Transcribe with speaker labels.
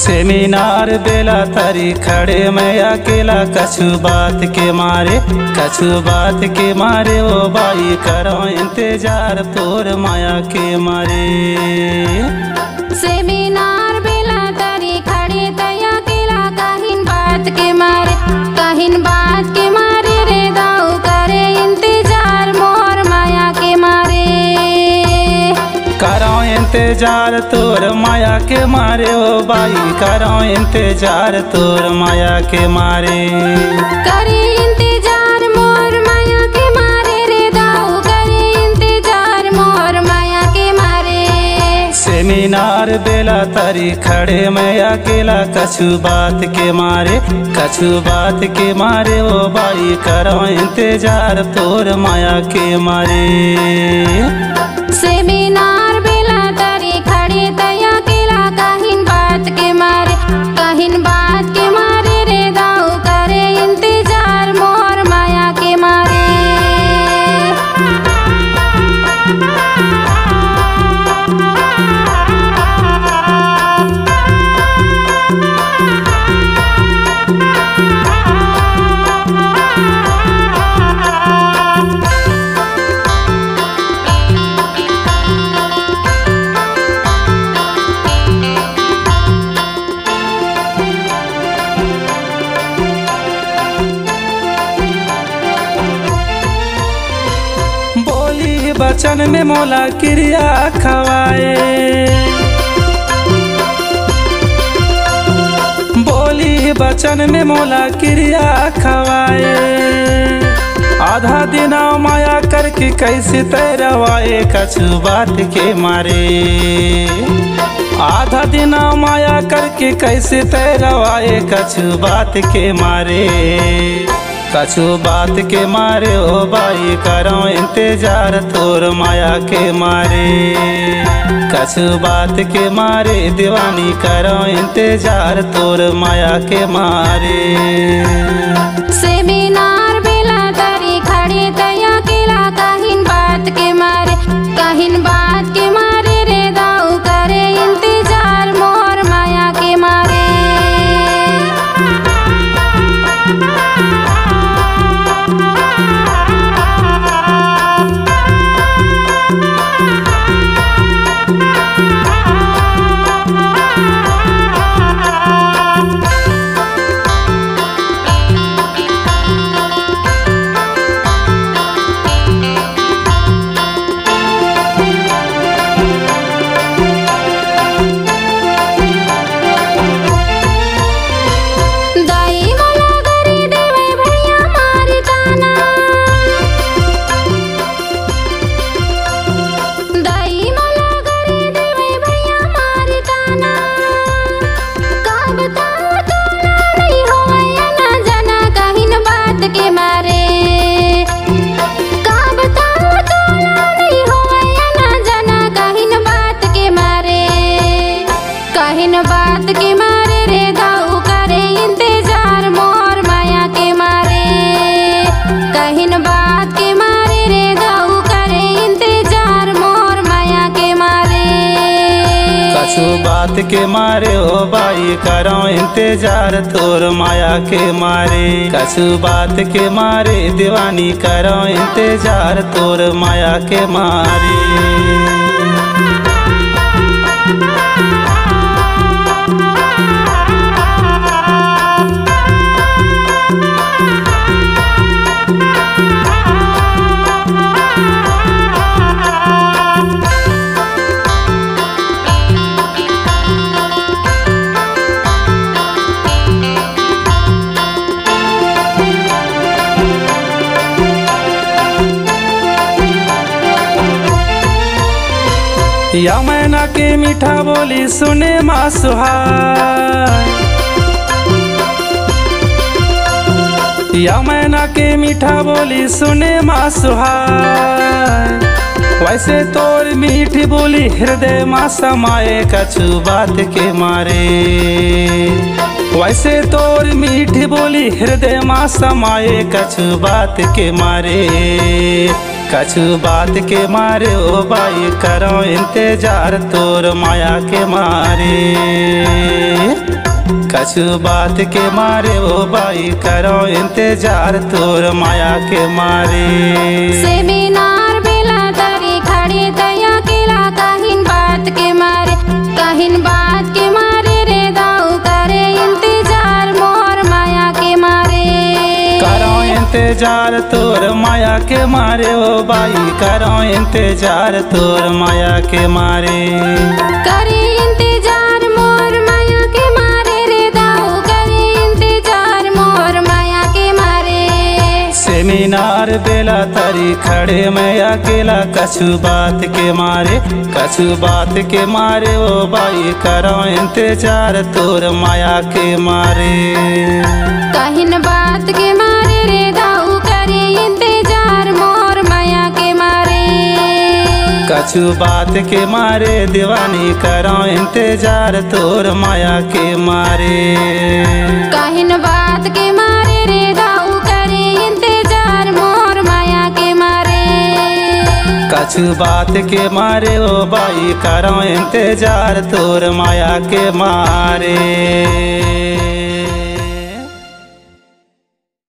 Speaker 1: Seminar बेला तरी खड़े मैं अकेला, कछु बात के मारे ओ बाई करो इंतजार तोर माया के मारे।
Speaker 2: सेमिनार बेला तरी खड़े तय अकेला, कहिन बात के मारे रे दाऊ करे इंतजार मोर माया के मारे।
Speaker 1: करो इंतजार तोर माया के मारे ओ बाई करो इंतजार तोर माया के मारे।
Speaker 2: करे इंतजार मोर माया के मारे रे दाऊ करे इंतजार मोर माया के मारे।
Speaker 1: सेमिनार बेला तरी खड़े मैं अकेला, कछु बात के मारे ओ बाई करो इंतजार तोर माया के मारे।
Speaker 2: सेमिनार बेला तरी खड़े तय अकेला, कहिन बात के मारे रे दाऊ करे इंतजार मोर माया के मारे।
Speaker 1: बचन में मोला क्रिया खवाए, बोली बचन में मोला क्रिया खवाए। आधा दिना माया करके कैसे तैरवाए कछु बात के मारे। आधा दिना माया करके कैसे तैरवाए कछु बात के मारे। कछु बात के मारे ओ बाई करो इंतजार तोर माया के मारे। कछु बात के मारे दीवानी करो इंतजार तोर माया के मारे।
Speaker 2: सेमिनार बेला तरी खड़े तय अकेला, कहिन बात के मारे रे दाऊ करे इंतजार मोर माया के मारे। बात के मारे रे दाऊ करे इंतजार मोर माया के मारे। कहिन बात के मारे रे दाऊ करे इंतजार मोर माया के मारे।
Speaker 1: कछु बात के मारे ओ बाई करो इंतजार तोर माया के मारे। कछु बात के मारे दीवानी करो इंतजार तोर माया के मारे। या मैना के मीठा बोली सुने माँ सुहाय। या मैना के मीठा बोली सुने माँ सुहाय। वैसे तोर मीठी बोली हृदय माँ समाए कछु बात के मारे। वैसे तोर मीठी बोली हृदय माँ समाए कछु बात के मारे। कछु बात के मारे ओ बाई करो इंतजार तोर माया के मारे। कछु बात के मारे ओ बाई करो इंतजार तोर माया के मारे।
Speaker 2: सेमिनार बेला तारी खड़े तया केला कहिन बात के मारे, कहिन बात के मारे रे दाऊ करे इंतजार मोर माया के मारे।
Speaker 1: करो इंतजार तोर माया के मारे ओ बाई करो इंतजार तोर माया के मारे।
Speaker 2: करे इंतजार मोर माया के मारे रे दाऊ करे इंतजार मोर माया के मारे।
Speaker 1: सेमिनार बेला तारी खड़े मैं अकेला कछु बात के मारे, कछु बात के मारे ओ बाई करो इंतजार तोर माया के मारे।
Speaker 2: कहिन बात के मारे रे दाऊ करे इंतजार मोर माया के मारे।
Speaker 1: कछु बात के मारे दीवानी करो इंतजार तोर माया के मारे।
Speaker 2: कहिन बात के मारे रे दाऊ करे इंतजार मोर माया के मारे।
Speaker 1: कछु बात के मारे ओ बाई करो इंतजार तोर माया के मारे।